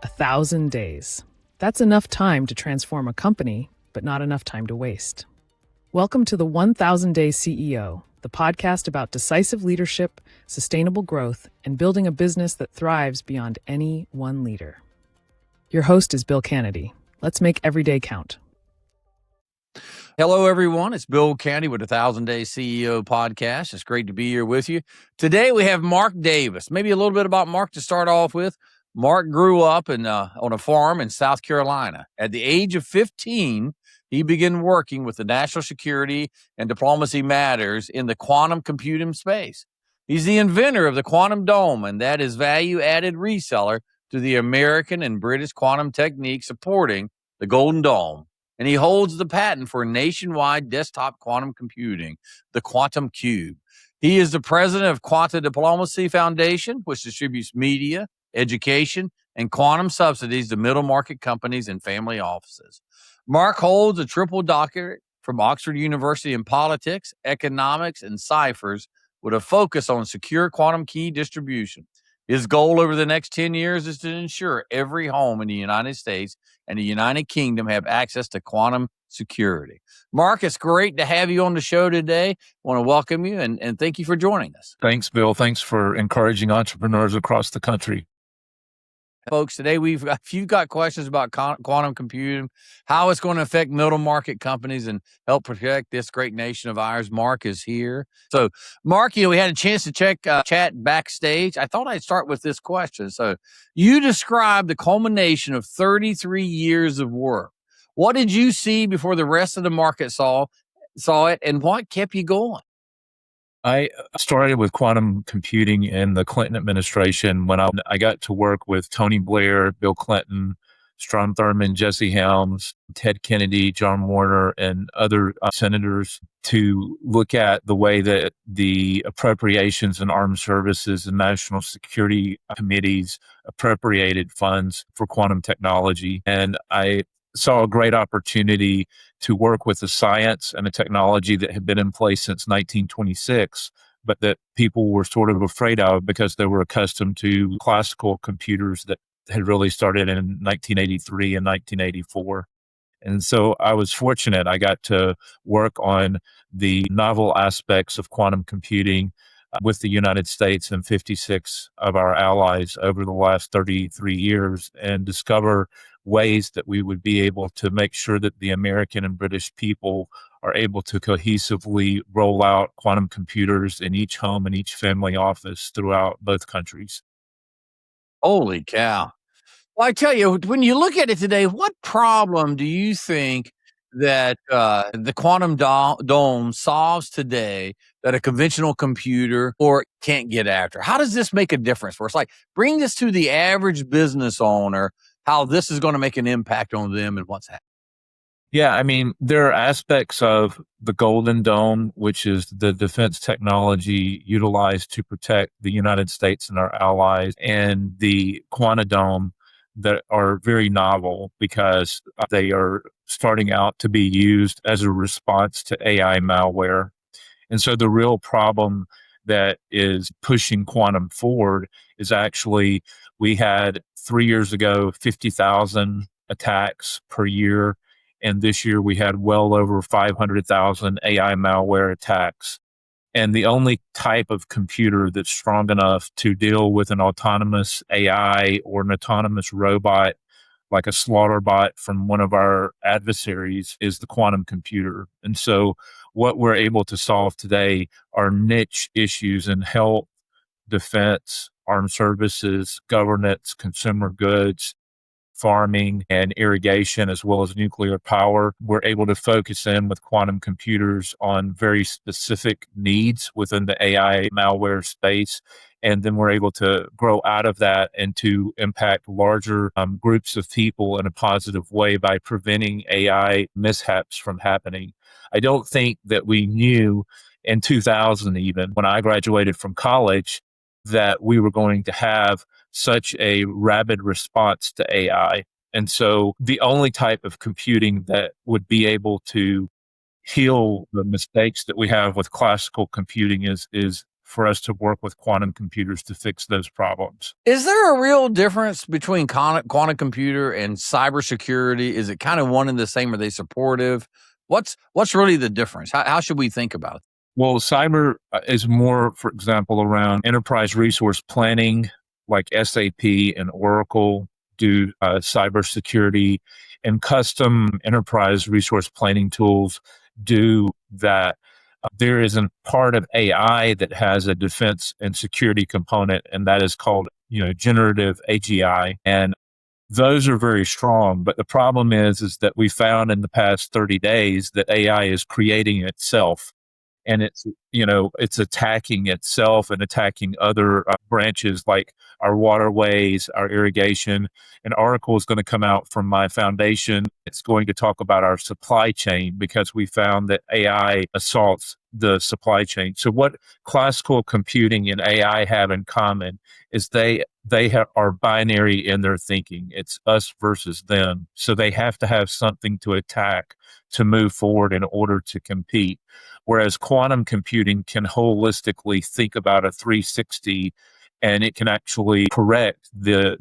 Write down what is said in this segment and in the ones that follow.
1,000 days. That's enough time to transform a company, but not enough time to waste. Welcome to the 1,000 Day CEO, the podcast about decisive leadership, sustainable growth, and building a business that thrives beyond any one leader. Your host is Bill Canady. Let's make every day count. Hello, everyone. It's Bill Canady with the 1,000 Day CEO podcast. It's great to be here with you. Today, we have Mark Davis. Maybe a little bit about Mark to start off with. Mark grew up on a farm in South Carolina. At the age of 15, he began working with the national security and diplomacy matters in the quantum computing space. He's the inventor of the Quanta Dome, and that is value-added reseller to the American and British quantum techniques supporting the Golden Dome. And he holds the patent for nationwide desktop quantum computing, the Quanta Qube. He is the president of Quanta Diplomacy Foundation, which distributes media, education, and quantum subsidies to middle market companies and family offices. Mark holds a triple doctorate from Oxford University in politics, economics, and ciphers with a focus on secure quantum key distribution. His goal over the next 10 years is to ensure every home in the United States and the United Kingdom have access to quantum security. Mark, it's great to have you on the show today. I want to welcome you and thank you for joining us. Thanks, Bill. Thanks for encouraging entrepreneurs across the country. Folks, today if you've got questions about quantum computing, how it's going to affect middle market companies and help protect this great nation of ours, Mark is here. So, Mark, we had a chance to chat backstage. I thought I'd start with this question. So, you described the culmination of 33 years of work. What did you see before the rest of the market saw it, and what kept you going? I started with quantum computing in the Clinton administration when I got to work with Tony Blair, Bill Clinton, Strom Thurmond, Jesse Helms, Ted Kennedy, John Warner, and other senators to look at the way that the appropriations and armed services and national security committees appropriated funds for quantum technology. And I saw a great opportunity to work with the science and the technology that had been in place since 1926, but that people were sort of afraid of because they were accustomed to classical computers that had really started in 1983 and 1984. And so I was fortunate. I got to work on the novel aspects of quantum computing with the United States and 56 of our allies over the last 33 years and discover ways that we would be able to make sure that the American and British people are able to cohesively roll out quantum computers in each home and each family office throughout both countries. Holy cow. Well, I tell you, when you look at it today, what problem do you think that the Quantum Dome solves today that a conventional computer or can't get after? How does this make a difference for us? Like, bring this to the average business owner, how this is going to make an impact on them and what's happening. Yeah, I mean, there are aspects of the Golden Dome, which is the defense technology utilized to protect the United States and our allies, and the Quanta Dome that are very novel because they are starting out to be used as a response to AI malware. And so the real problem that is pushing quantum forward is actually we had 3 years ago 50,000 attacks per year. And this year we had well over 500,000 AI malware attacks. And the only type of computer that's strong enough to deal with an autonomous AI or an autonomous robot, like a slaughter bot from one of our adversaries, is the quantum computer. And so what we're able to solve today are niche issues in health, defense, armed services, governance, consumer goods, farming, and irrigation, as well as nuclear power. We're able to focus in with quantum computers on very specific needs within the AI malware space. And then we're able to grow out of that and to impact larger groups of people in a positive way by preventing AI mishaps from happening. I don't think that we knew in 2000, even when I graduated from college, that we were going to have such a rapid response to AI. And so the only type of computing that would be able to heal the mistakes that we have with classical computing is for us to work with quantum computers to fix those problems. Is there a real difference between quantum computer and cybersecurity? Is it kind of one and the same? Are they supportive? What's really the difference? How should we think about it? Well, cyber is more, for example, around enterprise resource planning, like SAP and Oracle do cybersecurity, and custom enterprise resource planning tools do that. There is a part of AI that has a defense and security component, and that is called, generative AGI. And those are very strong. But the problem is that we found in the past 30 days that AI is creating itself. And it's attacking itself and attacking other branches like our waterways, our irrigation. An article is going to come out from my foundation. It's going to talk about our supply chain because we found that AI assaults the supply chain. So what classical computing and AI have in common is they are binary in their thinking. It's us versus them. So they have to have something to attack to move forward in order to compete. Whereas quantum computing can holistically think about a 360, and it can actually correct the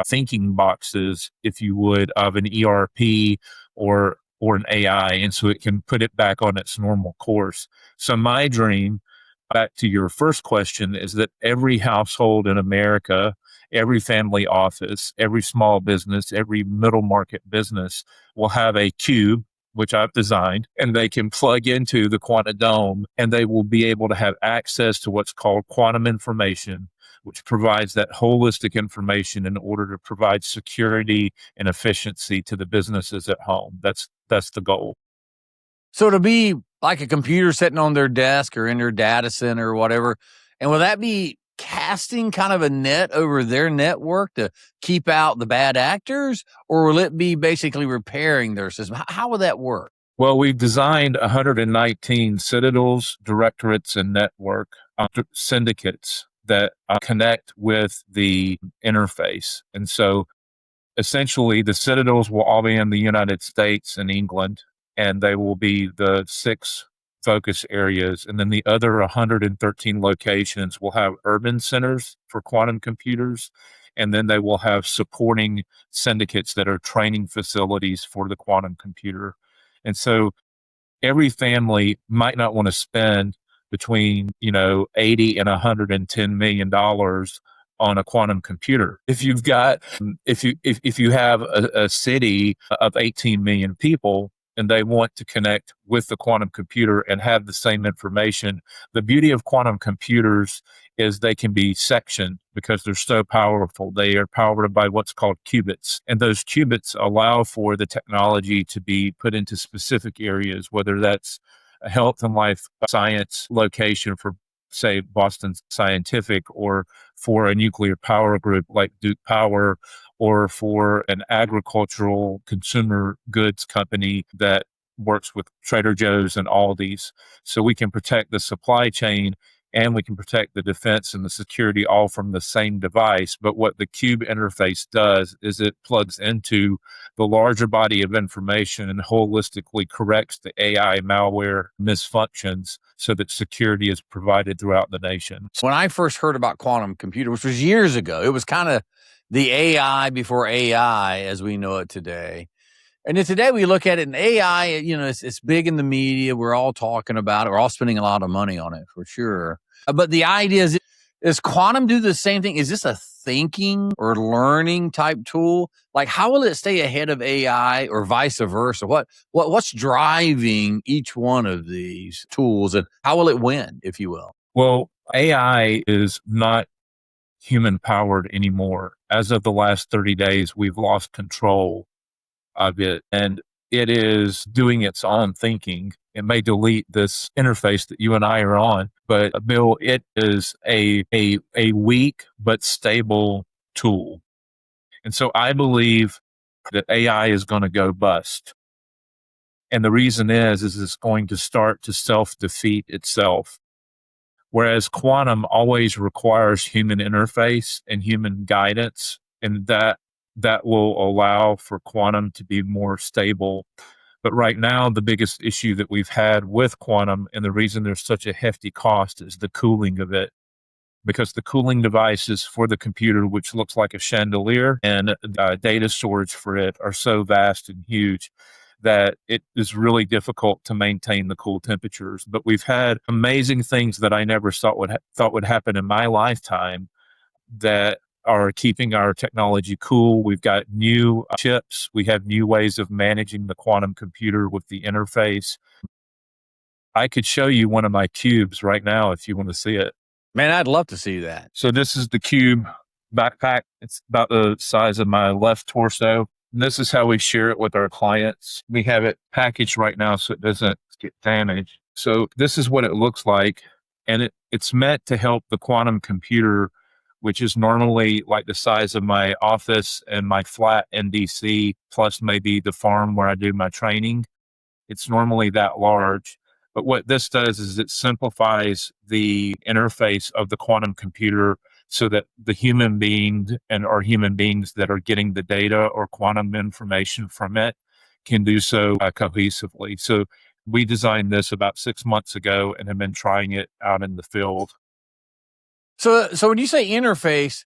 thinking boxes, if you would, of an ERP or an AI. And so it can put it back on its normal course. So my dream, back to your first question, is that every household in America, every family office, every small business, every middle market business will have a Qube, which I've designed, and they can plug into the Quanta Dome, and they will be able to have access to what's called quantum information, which provides that holistic information in order to provide security and efficiency to the businesses at home. That's the goal. So to be like a computer sitting on their desk or in their data center or whatever, and will that be casting kind of a net over their network to keep out the bad actors, or will it be basically repairing their system? How will that work? Well, we've designed 119 citadels, directorates, and network syndicates that connect with the interface. And so essentially the citadels will all be in the United States and England, and they will be the 6 focus areas. And then the other 113 locations will have urban centers for quantum computers. And then they will have supporting syndicates that are training facilities for the quantum computer. And so every family might not want to spend between, 80 and $110 million on a quantum computer. If you have a city of 18 million people, and they want to connect with the quantum computer and have the same information. The beauty of quantum computers is they can be sectioned because they're so powerful. They are powered by what's called qubits. And those qubits allow for the technology to be put into specific areas, whether that's a health and life science location for, say, Boston Scientific, or for a nuclear power group like Duke Power, or for an agricultural consumer goods company that works with Trader Joe's and Aldi's. So we can protect the supply chain and we can protect the defense and the security all from the same device. But what the Qube interface does is it plugs into the larger body of information and holistically corrects the AI malware misfunctions so that security is provided throughout the nation. When I first heard about quantum computer, which was years ago, it was kind of the AI before AI as we know it today. And then today we look at it, and AI, it's big in the media. We're all talking about it. We're all spending a lot of money on it for sure. But the idea is quantum do the same thing? Is this a thinking or learning type tool? Like, how will it stay ahead of AI or vice versa? What's driving each one of these tools, and how will it win, if you will? Well, AI is not human powered anymore. As of the last 30 days, we've lost control of it, and it is doing its own thinking. It may delete this interface that you and I are on, but Bill, it is a weak but stable tool. And so I believe that AI is going to go bust. And the reason is it's going to start to self-defeat itself. Whereas quantum always requires human interface and human guidance, and that will allow for quantum to be more stable. But right now, the biggest issue that we've had with quantum, and the reason there's such a hefty cost, is the cooling of it. Because the cooling devices for the computer, which looks like a chandelier, and data storage for it are so vast and huge that it is really difficult to maintain the cool temperatures. But we've had amazing things that I never thought would happen in my lifetime that are keeping our technology cool. We've got new chips. We have new ways of managing the quantum computer with the interface. I could show you one of my cubes right now if you want to see it. Man, I'd love to see that. So this is the Qube backpack. It's about the size of my left torso. And this is how we share it with our clients. We have it packaged right now so it doesn't get damaged. So this is what it looks like. And it's meant to help the quantum computer, which is normally like the size of my office and my flat in DC, plus maybe the farm where I do my training. It's normally that large. But what this does is it simplifies the interface of the quantum computer so that the human beings that are getting the data or quantum information from it can do so cohesively. So we designed this about 6 months ago and have been trying it out in the field. So when you say interface,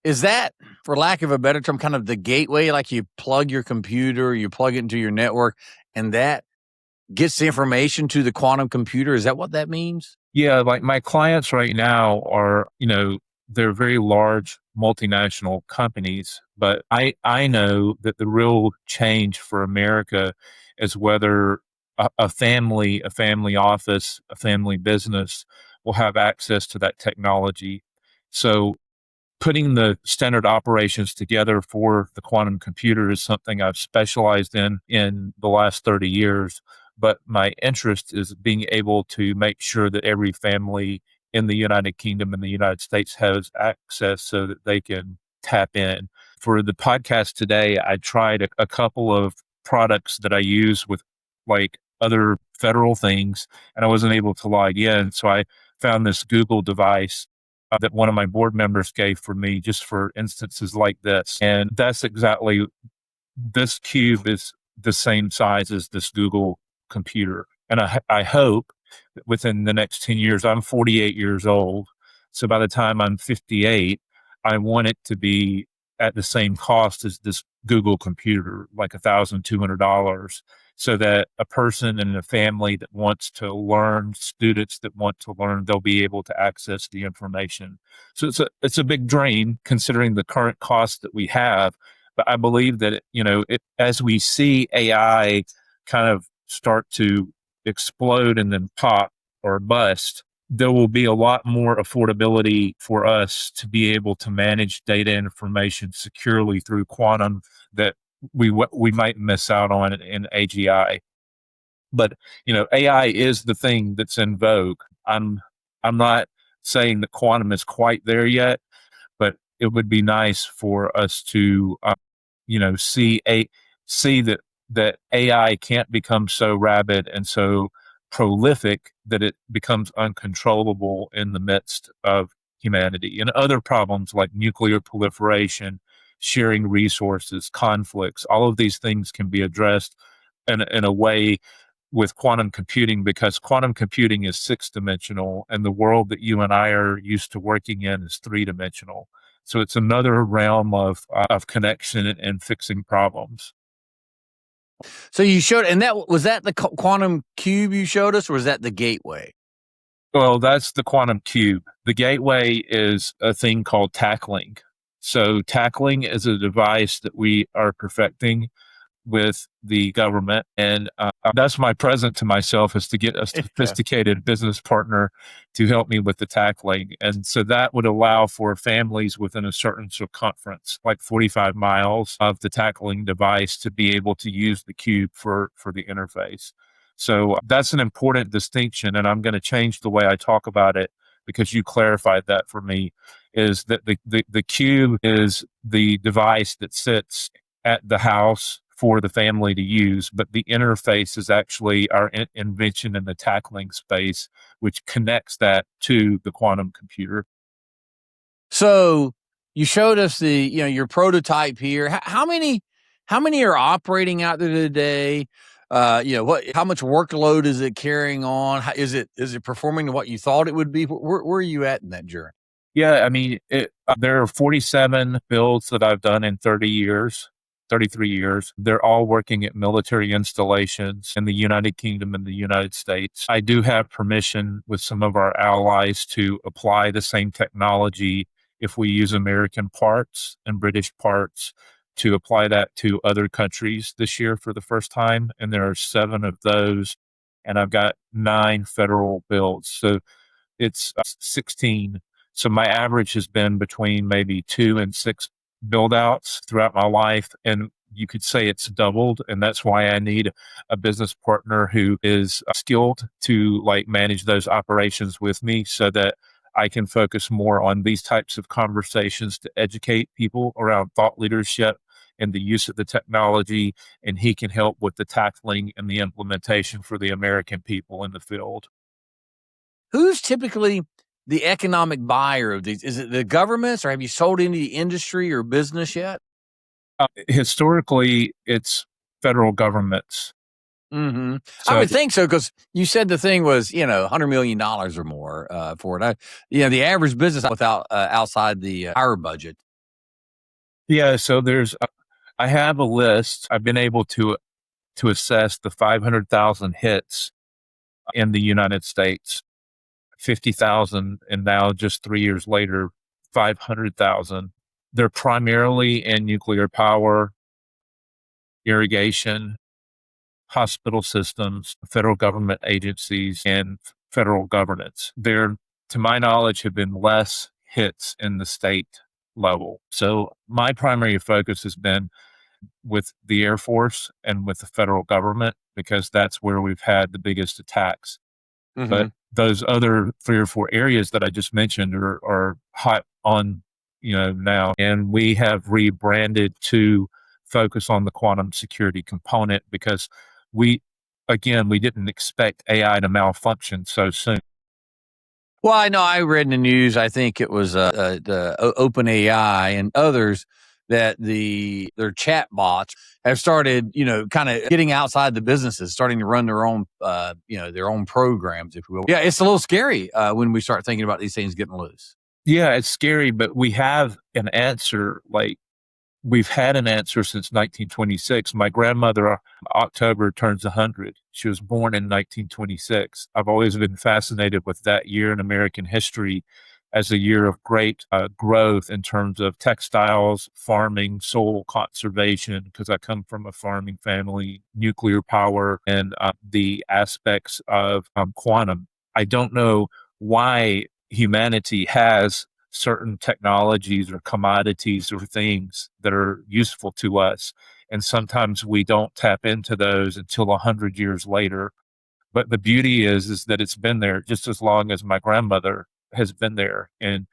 is that, for lack of a better term, kind of the gateway? Like you plug your computer, you plug it into your network, and that gets the information to the quantum computer? Is that what that means? Yeah, like my clients right now are, they're very large multinational companies, but I know that the real change for America is whether a family office, a family business will have access to that technology. So putting the standard operations together for the quantum computer is something I've specialized in the last 30 years. But my interest is being able to make sure that every family in the United Kingdom and the United States has access so that they can tap in. For the podcast today, I tried a couple of products that I use with like other federal things, and I wasn't able to log in. So I found this Google device that one of my board members gave for me just for instances like this. And that's exactly, this cube is the same size as this Google computer. And I hope that within the next 10 years, I'm 48 years old. So by the time I'm 58, I want it to be at the same cost as this Google computer, like $1,200, so that a person and a family that wants to learn, students that want to learn, they'll be able to access the information. So it's a big drain considering the current cost that we have. But I believe that, as we see AI kind of start to explode and then pop or bust, there will be a lot more affordability for us to be able to manage data information securely through quantum that we might miss out on in AGI. But AI is the thing that's in vogue. I'm not saying that quantum is quite there yet, but it would be nice for us to see that AI can't become so rapid and so prolific that it becomes uncontrollable in the midst of humanity. And other problems like nuclear proliferation, sharing resources, conflicts, all of these things can be addressed in a way with quantum computing, because quantum computing is 6-dimensional and the world that you and I are used to working in is 3-dimensional. So it's another realm of connection and fixing problems. So you showed, and was that the Quanta Qube you showed us, or was that the gateway? Well, that's the Quanta Qube. The gateway is a thing called tackling. So tackling is a device that we are perfecting with the government. And that's my present to myself, is to get a sophisticated business partner to help me with the tackling. And so that would allow for families within a certain circumference, like 45 miles of the tackling device, to be able to use the cube for the interface. So that's an important distinction. And I'm going to change the way I talk about it because you clarified that for me, is that the cube is the device that sits at the house for the family to use, but the interface is actually our invention in the tackling space, which connects that to the quantum computer. So you showed us your prototype here. How many are operating out there today? How much workload is it carrying on? Is it performing to what you thought it would be? Where are you at in that journey? Yeah, I mean, there are 47 builds that I've done in 33 years. They're all working at military installations in the United Kingdom and the United States. I do have permission with some of our allies to apply the same technology if we use American parts and British parts to apply that to other countries this year for the first time. And there are 7 of those, and I've got 9 federal builds. So it's 16. So my average has been between maybe 2 and 6 build outs throughout my life. And you could say it's doubled. And that's why I need a business partner who is skilled to like manage those operations with me so that I can focus more on these types of conversations to educate people around thought leadership and the use of the technology. And he can help with the tackling and the implementation for the American people in the field. Who's typically the economic buyer of these? Is it the governments, or have you sold into the industry or business yet? Historically, it's federal governments. Mm-hmm. So, I would think so, because you said the thing was, $100 million or more for it. The average business without outside the higher budget. Yeah, so I have a list. I've been able to assess the 500,000 hits in the United States, 50,000, and now just 3 years later, 500,000. They're primarily in nuclear power, irrigation, hospital systems, federal government agencies, and federal governance. There, to my knowledge, have been less hits in the state level. So my primary focus has been with the Air Force and with the federal government, because that's where we've had the biggest attacks. Mm-hmm. But those other 3 or 4 areas that I just mentioned are hot on, now. And we have rebranded to focus on the quantum security component because we didn't expect AI to malfunction so soon. Well, I know I read in the news, I think it was the OpenAI and others, that their chat bots have started, kind of getting outside the businesses, starting to run their own, their own programs, if you will. Yeah, it's a little scary when we start thinking about these things getting loose. Yeah, it's scary, but we have an answer. We've had an answer since 1926. My grandmother, October, turns 100. She was born in 1926. I've always been fascinated with that year in American history as a year of great growth in terms of textiles, farming, soil conservation, because I come from a farming family, nuclear power, and the aspects of quantum. I don't know why humanity has certain technologies or commodities or things that are useful to us. And sometimes we don't tap into those until 100 years later. But the beauty is that it's been there just as long as my grandmother has been there. And,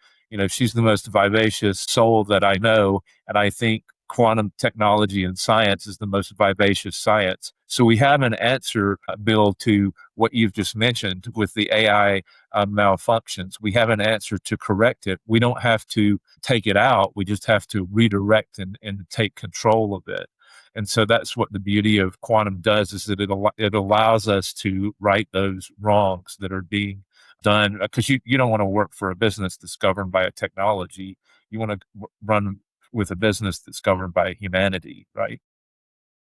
she's the most vivacious soul that I know. And I think quantum technology and science is the most vivacious science. So we have an answer, Bill, to what you've just mentioned with the AI malfunctions. We have an answer to correct it. We don't have to take it out. We just have to redirect and take control of it. And so that's what the beauty of quantum does, is that it allows us to right those wrongs that are being done, because you don't want to work for a business that's governed by a technology. You want to run with a business that's governed by humanity, right?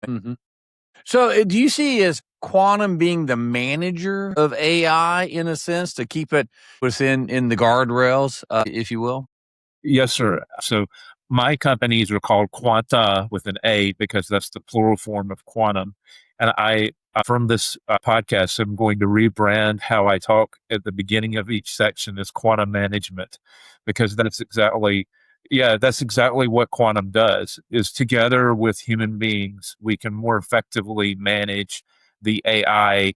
Mm-hmm. So do you see as quantum being the manager of AI in a sense, to keep it within the guardrails, if you will? Yes, sir. So my companies are called Quanta with an A because that's the plural form of quantum. And from this podcast, I'm going to rebrand how I talk at the beginning of each section as quantum management, because that's exactly what quantum does. Is together with human beings, we can more effectively manage the AI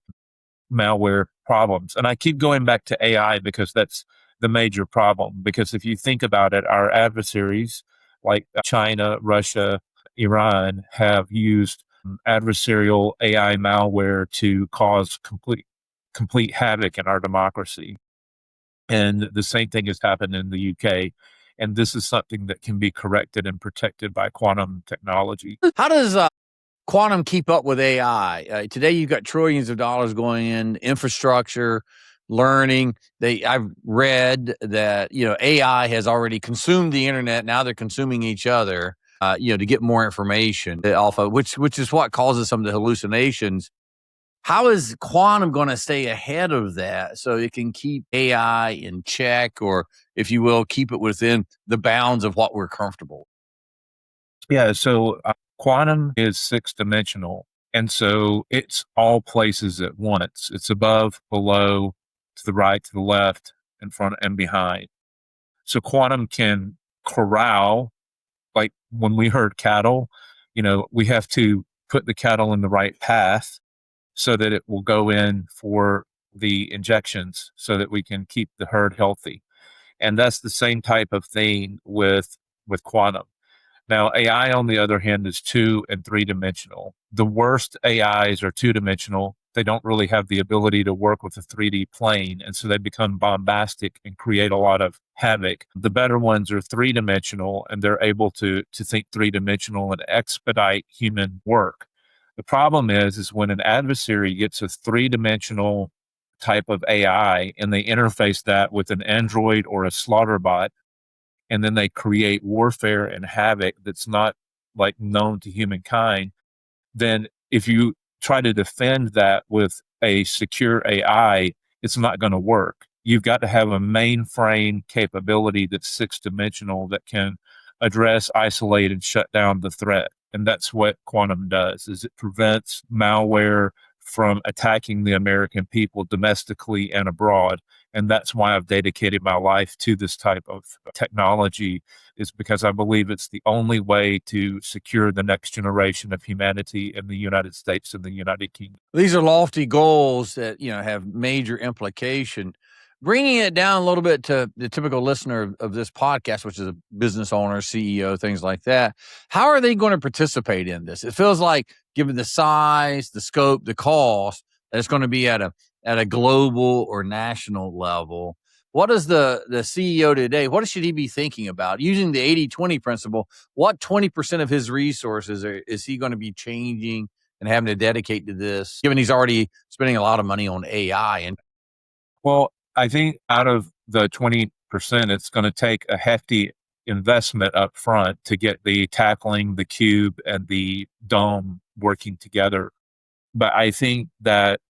malware problems. And I keep going back to AI because that's the major problem. Because if you think about it, our adversaries like China, Russia, Iran have used adversarial AI malware to cause complete havoc in our democracy. And the same thing has happened in the UK. And this is something that can be corrected and protected by quantum technology. How does Quantum keep up with AI? Today, you've got trillions of dollars going in infrastructure, learning. I've read that AI has already consumed the internet. Now they're consuming each other. To get more information off of which is what causes some of the hallucinations. How is Quantum going to stay ahead of that so it can keep AI in check, or, if you will, keep it within the bounds of what we're comfortable? Yeah, so quantum is 6-dimensional. And so it's all places at once. It's above, below, to the right, to the left, in front, and behind. So quantum can corral, like when we herd cattle, we have to put the cattle in the right path so that it will go in for the injections so that we can keep the herd healthy. And that's the same type of thing with quantum. Now, AI, on the other hand, is 2 and 3-dimensional. The worst AIs are 2-dimensional. They don't really have the ability to work with a 3D plane, and so they become bombastic and create a lot of havoc. The better ones are 3-dimensional, and they're able to think 3-dimensional and expedite human work. The problem is when an adversary gets a 3-dimensional type of AI and they interface that with an android or a slaughter bot, and then they create warfare and havoc that's not like known to humankind, then if you try to defend that with a secure AI, it's not going to work. You've got to have a mainframe capability that's 6-dimensional that can address, isolate, and shut down the threat. And that's what quantum does, is it prevents malware from attacking the American people domestically and abroad. And that's why I've dedicated my life to this type of technology, is because I believe it's the only way to secure the next generation of humanity in the United States and the United Kingdom. These are lofty goals that, have major implication. Bringing it down a little bit to the typical listener of this podcast, which is a business owner, CEO, things like that. How are they going to participate in this? It feels like, given the size, the scope, the cost, that it's going to be at a global or national level. What is the CEO today? What should he be thinking about? Using the 80-20 principle, what 20% of his resources is he going to be changing and having to dedicate to this, given he's already spending a lot of money on AI? Well, I think out of the 20%, it's going to take a hefty investment up front to get the tackling, the Qube, and the Dome working together. But I think that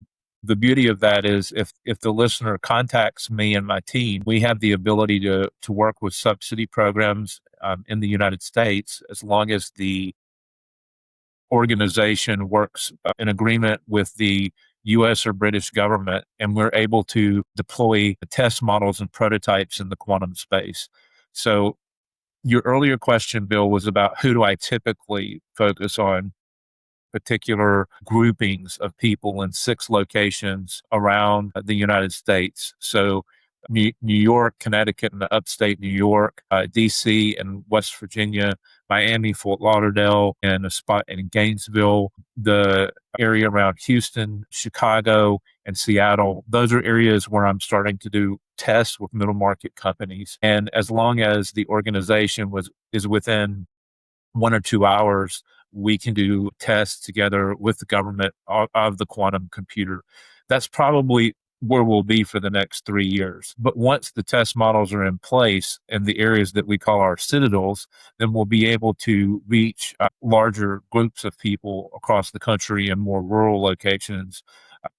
the beauty of that is if the listener contacts me and my team, we have the ability to work with subsidy programs in the United States, as long as the organization works in agreement with the US or British government, and we're able to deploy test models and prototypes in the quantum space. So your earlier question, Bill, was about who do I typically focus on? Particular groupings of people in 6 locations around the United States. So New York, Connecticut, and upstate New York, DC and West Virginia, Miami, Fort Lauderdale, and a spot in Gainesville, the area around Houston, Chicago, and Seattle. Those are areas where I'm starting to do tests with middle market companies. And as long as the organization is within 1 or 2 hours, we can do tests together with the government of the quantum computer. That's probably where we'll be for the next 3 years. But once the test models are in place in the areas that we call our citadels, then we'll be able to reach larger groups of people across the country and more rural locations,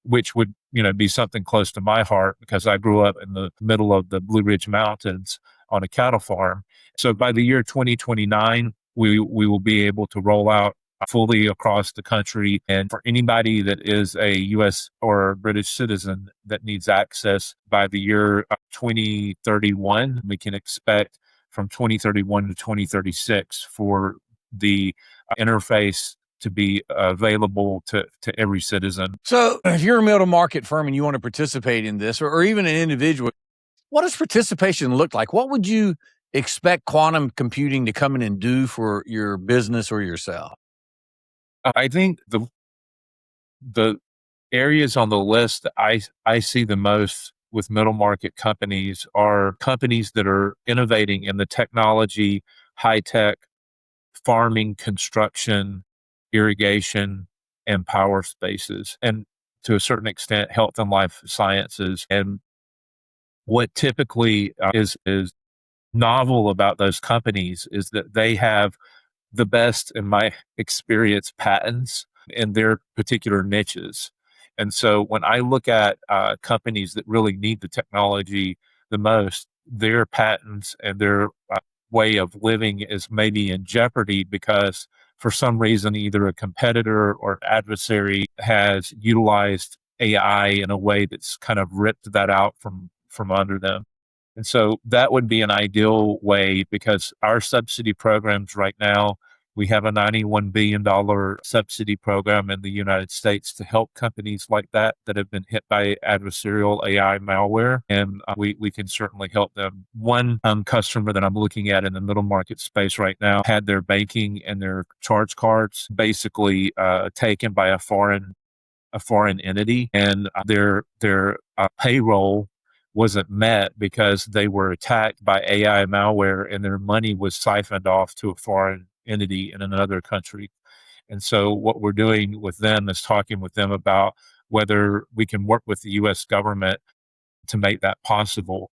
which would be something close to my heart, because I grew up in the middle of the Blue Ridge Mountains on a cattle farm. So by the year 2029, we will be able to roll out fully across the country. And for anybody that is a U.S. or British citizen that needs access by the year 2031, we can expect from 2031 to 2036 for the interface to be available to every citizen. So if you're a middle market firm and you want to participate in this, or even an individual, what does participation look like? What would you expect quantum computing to come in and do for your business or yourself? I think the areas on the list that I see the most with middle market companies are companies that are innovating in the technology, high tech, farming, construction, irrigation, and power spaces, and to a certain extent, health and life sciences. And what typically is novel about those companies is that they have the best, in my experience, patents in their particular niches. And so when I look at companies that really need the technology the most, their patents and their way of living is maybe in jeopardy because for some reason, either a competitor or an adversary has utilized AI in a way that's kind of ripped that out from under them. And so that would be an ideal way because our subsidy programs right now, we have a $91 billion subsidy program in the United States to help companies like that have been hit by adversarial AI malware. And we can certainly help them. One customer that I'm looking at in the middle market space right now had their banking and their charge cards basically taken by a foreign entity, and their payroll wasn't met because they were attacked by AI malware and their money was siphoned off to a foreign entity in another country. And so what we're doing with them is talking with them about whether we can work with the US government to make that possible.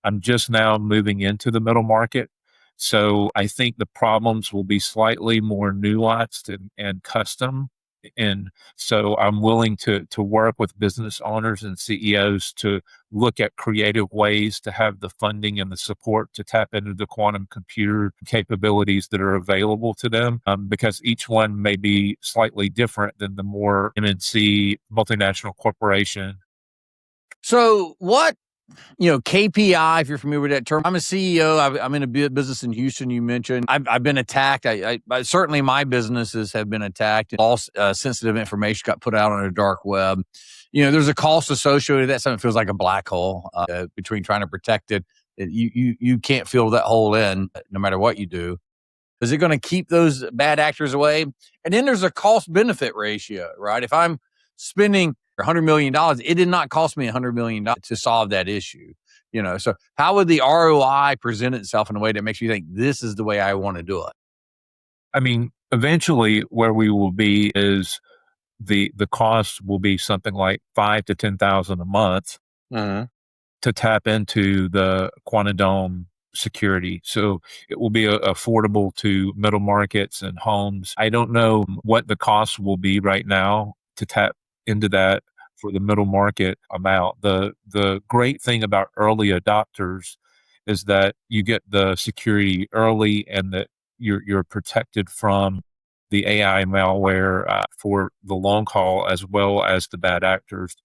I'm just now moving into the middle market. So I think the problems will be slightly more nuanced and custom. And so I'm willing to work with business owners and CEOs to look at creative ways to have the funding and the support to tap into the quantum computer capabilities that are available to them, because each one may be slightly different than the more MNC multinational corporation. So what, KPI, if you're familiar with that term, I'm a CEO. I'm in a business in Houston. You mentioned I've been attacked. I certainly my businesses have been attacked. All sensitive information got put out on the dark web. There's a cost associated with that. Something feels like a black hole between trying to protect it. You can't fill that hole in no matter what you do. Is it going to keep those bad actors away? And then there's a cost benefit ratio, right? If I'm spending $100 million, it did not cost me $100 million to solve that issue. So how would the ROI present itself in a way that makes you think this is the way I want to do it? I mean, eventually where we will be is the cost will be something like $5,000 to $10,000 a month to tap into the Quanta Dome security. So it will be affordable to middle markets and homes. I don't know what the cost will be right now to tap into that for the middle market amount. The great thing about early adopters is that you get the security early and that you're protected from the AI malware for the long haul as well as the bad actors,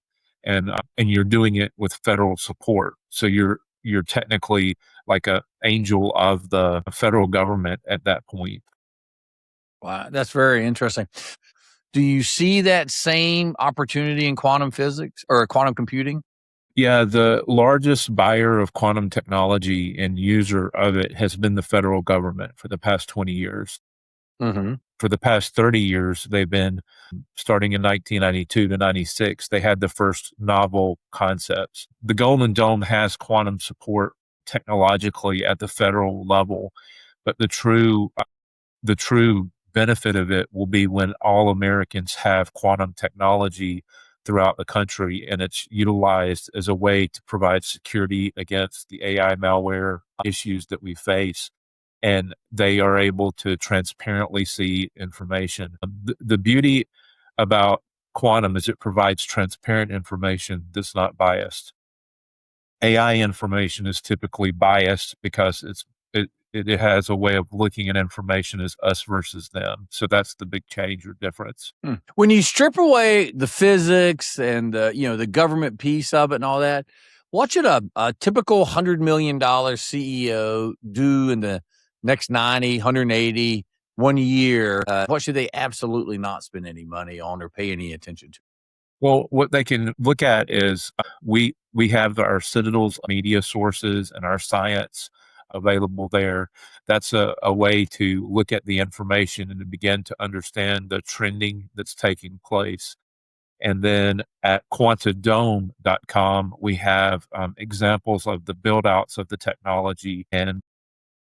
and you're doing it with federal support. So you're technically like an angel of the federal government at that point. Wow, that's very interesting. Do you see that same opportunity in quantum physics or quantum computing? Yeah, the largest buyer of quantum technology and user of it has been the federal government for the past 20 years. For the past 30 years, they've been starting in 1992 to 96. They had the first novel concepts. The Golden Dome has quantum support technologically at the federal level, but the true benefit of it will be when all Americans have quantum technology throughout the country, and it's utilized as a way to provide security against the AI malware issues that we face. And they are able to transparently see information. The beauty about quantum is it provides transparent information that's not biased. AI information is typically biased because it has a way of looking at information as us versus them. So that's the big change or difference. When you strip away the physics and the government piece of it and all that, what should a typical $100 million CEO do in the next 90, 180, 1 year? What should they absolutely not spend any money on or pay any attention to? Well, what they can look at is we have our Citadel's media sources and our science available there. That's a way to look at the information and to begin to understand the trending that's taking place. And then at quantadome.com, we have examples of the build outs of the technology. And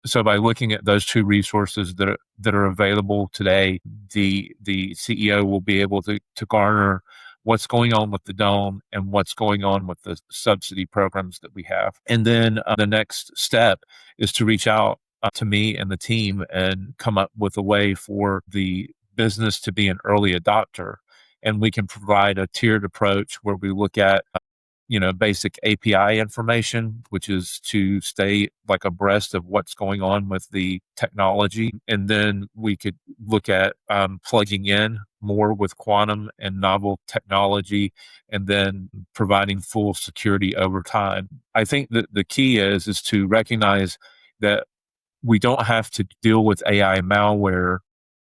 So by looking at those two resources that are available today, the CEO will be able to garner what's going on with the Dome and what's going on with the subsidy programs that we have. And then the next step is to reach out to me and the team and come up with a way for the business to be an early adopter. And we can provide a tiered approach where we look at basic API information, which is to stay like abreast of what's going on with the technology. And then we could look at plugging in more with quantum and novel technology, and then providing full security over time. I think that the key is to recognize that we don't have to deal with AI malware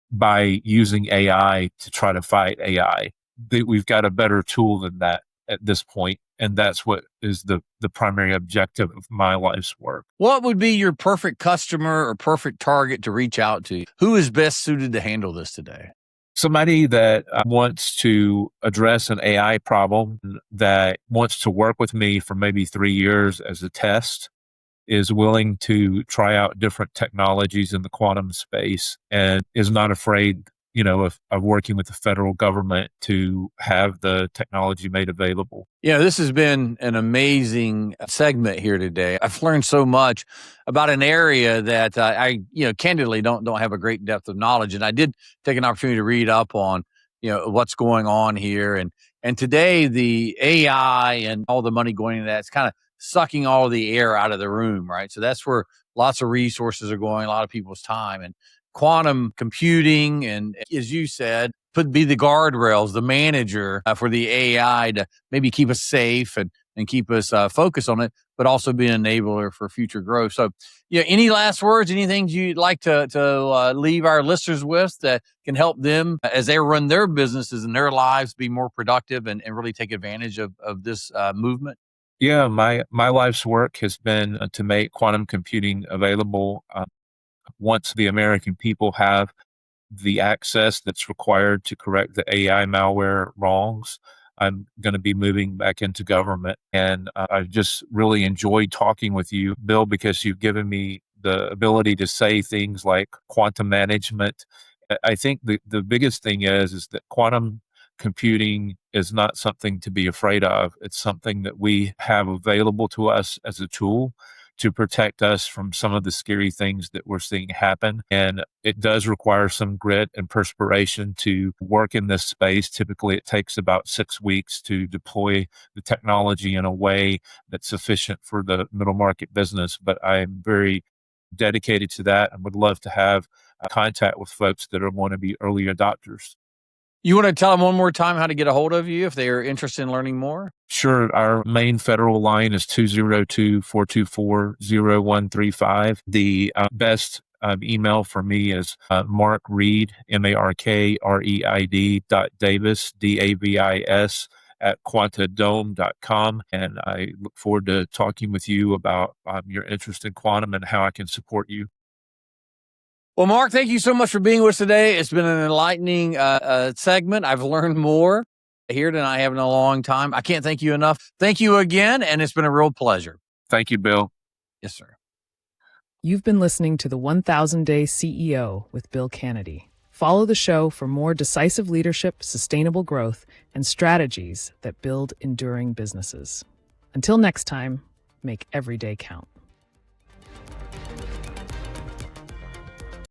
by using AI to try to fight AI. We've got a better tool than that at this point. And that's what is the primary objective of my life's work. What would be your perfect customer or perfect target to reach out to? Who is best suited to handle this today? Somebody that wants to address an AI problem, that wants to work with me for maybe 3 years as a test, is willing to try out different technologies in the quantum space, and is not afraid of working with the federal government to have the technology made available. Yeah, this has been an amazing segment here today. I've learned so much about an area that I candidly don't have a great depth of knowledge. And I did take an opportunity to read up on, what's going on here. And today the AI and all the money going into that, it's kind of sucking all the air out of the room, right? So that's where lots of resources are going, a lot of people's time. And quantum computing, and as you said, be the guardrails, the manager for the AI to maybe keep us safe and keep us focused on it, but also be an enabler for future growth. So, any last words, anything you'd like to leave our listeners with that can help them as they run their businesses and their lives be more productive and really take advantage of this movement? Yeah, my life's work has been to make quantum computing available. Once the American people have the access that's required to correct the AI malware wrongs, I'm going to be moving back into government. And I just really enjoyed talking with you, Bill, because you've given me the ability to say things like quantum management. I think the biggest thing is that quantum computing is not something to be afraid of. It's something that we have available to us as a tool to protect us from some of the scary things that we're seeing happen. And it does require some grit and perspiration to work in this space. Typically, it takes about 6 weeks to deploy the technology in a way that's sufficient for the middle market business. But I'm very dedicated to that and would love to have contact with folks that want to be early adopters. You want to tell them one more time how to get a hold of you if they are interested in learning more? Sure. Our main federal line is 202-424-0135. The best email for me is Mark Reid, MarkReid .Davis, DAVIS at quantadome.com. And I look forward to talking with you about your interest in quantum and how I can support you. Well, Mark, thank you so much for being with us today. It's been an enlightening segment. I've learned more here than I have in a long time. I can't thank you enough. Thank you again, and it's been a real pleasure. Thank you, Bill. Yes, sir. You've been listening to the 1000-Day CEO with Bill Canady. Follow the show for more decisive leadership, sustainable growth, and strategies that build enduring businesses. Until next time, make every day count.